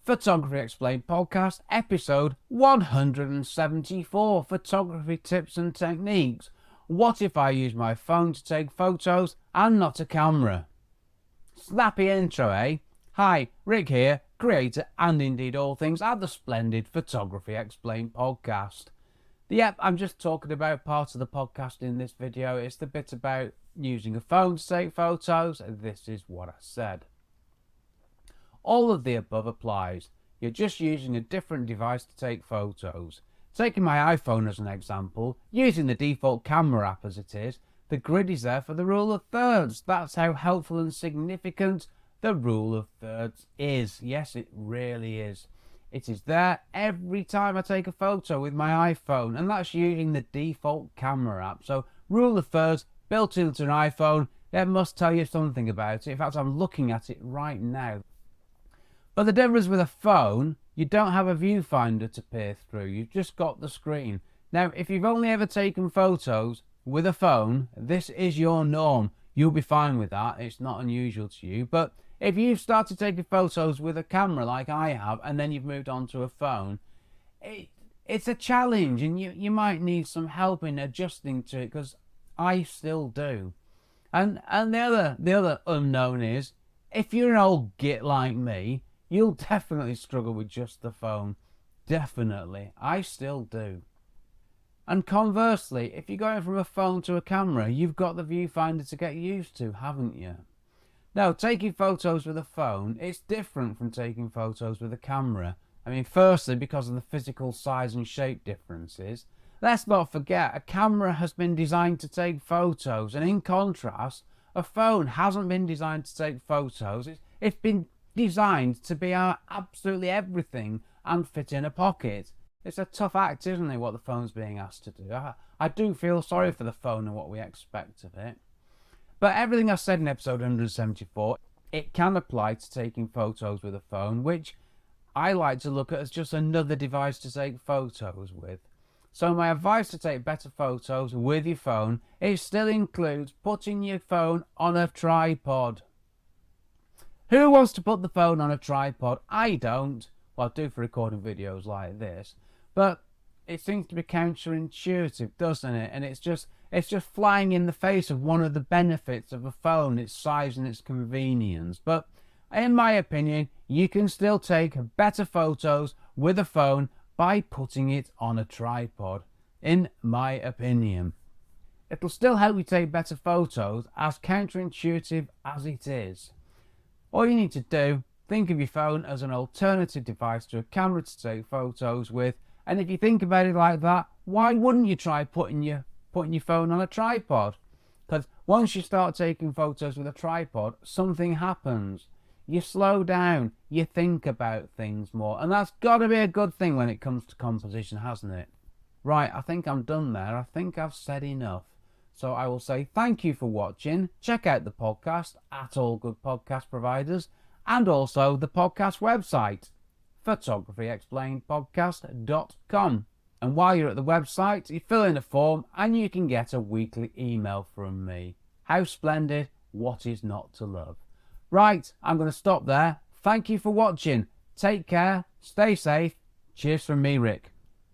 Photography Explained podcast, episode 174, photography tips and techniques. What if I use my phone to take photos and not a camera? Snappy intro, eh? Hi, Rick here, creator and indeed all things at the Splendid Photography Explained podcast. Yep, I'm just talking about part of the podcast in this video. It's the bit about using a phone to take photos, and this is what I said. All of the above applies. You're just using a different device to take photos. Taking my iPhone as an example, using the default camera app as it is, the grid is there for the rule of thirds. That's how helpful and significant the rule of thirds is. Yes, it really is. It is there every time I take a photo with my iPhone, and that's using the default camera app. So rule of thirds built into an iPhone, that must tell you something about it. In fact, I'm looking at it right now. But the difference with a phone, you don't have a viewfinder to peer through. You've just got the screen. Now, if you've only ever taken photos with a phone, this is your norm. You'll be fine with that. It's not unusual to you. But if you've started taking photos with a camera like I have, and then you've moved on to a phone, it's a challenge, and you might need some help in adjusting to it, because I still do. And the other unknown is, if you're an old git like me, you'll definitely struggle with just the phone. Definitely. I still do. And conversely, if you're going from a phone to a camera, you've got the viewfinder to get used to, haven't you? Now, taking photos with a phone, it's different from taking photos with a camera. I mean, firstly, because of the physical size and shape differences. Let's not forget, a camera has been designed to take photos, and in contrast, a phone hasn't been designed to take photos. It's been designed to be our absolutely everything and fit in a pocket. It's a tough act, isn't it, what the phone's being asked to do? I do feel sorry for the phone and what we expect of it. But everything I said in episode 174, it can apply to taking photos with a phone, which I like to look at as just another device to take photos with. So my advice to take better photos with your phone, it still includes putting your phone on a tripod. Who wants to put the phone on a tripod? I don't. Well, I do for recording videos like this. But it seems to be counterintuitive, doesn't it? And it's just flying in the face of one of the benefits of a phone, its size and its convenience. But in my opinion, you can still take better photos with a phone by putting it on a tripod, in my opinion. It'll still help you take better photos, as counterintuitive as it is. All you need to do, think of your phone as an alternative device to a camera to take photos with, and if you think about it like that, why wouldn't you try putting your phone on a tripod? Because once you start taking photos with a tripod, something happens. You slow down, you think about things more, and that's got to be a good thing when it comes to composition, hasn't it? Right, I think I'm done there. I think I've said enough. So I will say thank you for watching. Check out the podcast at all good podcast providers, and also the podcast website, photographyexplainedpodcast.com. And while you're at the website, you fill in a form and you can get a weekly email from me. How splendid, what is not to love? Right, I'm going to stop there. Thank you for watching. Take care, stay safe. Cheers from me, Rick.